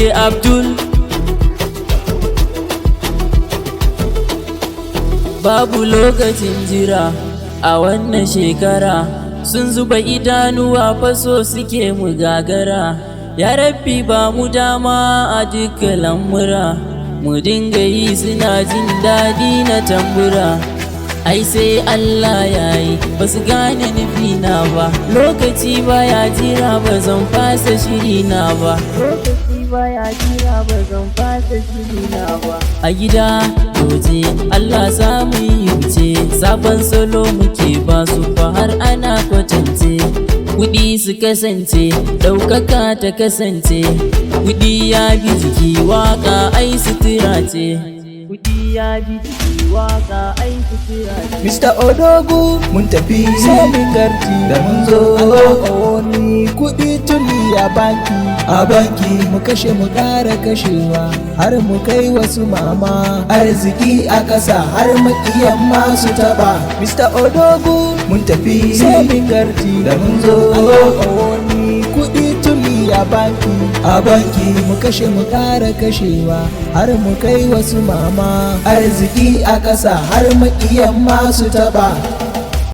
DJ Abdul. Babu lokacin jira a wannan shekara, sun zuba idanuwa faso suke mu gagara. Ya Rabbi ba mu dama a duka lamura, mu dinga yi suna jin daɗi na tambura. Ai sai Allah ya yi, ba su gane nufina ba, lokaci baya jira ba zan fasa shirina ba. Lokaci baya jira ba zan fasa shirina ba. A gida doje Allah samu yi wuce, sabon salo muke ba su fa har ana kwatance. Kuɗi su kasance, ɗaukaka ta kasance, kuɗi ya bi jiki waƙa ai sutura ce. Kuɗi ya bi jiki waƙa ai sutura ce. Mr. Odogu mun tafi sai mun garti da mun zo wani kuɗi tuli a banki mu kashe mu ƙara kashewa har mu kai wasu mama arziki a ƙasa har maƙiyan masu taɓa. Mr. Odogu mun tafi sai mun garti da mun zo wani kuɗi tuli a banki mu kashe mu ƙara kashewa har mu kai wasu mama arziki a ƙasa har maƙiyan masu taɓa.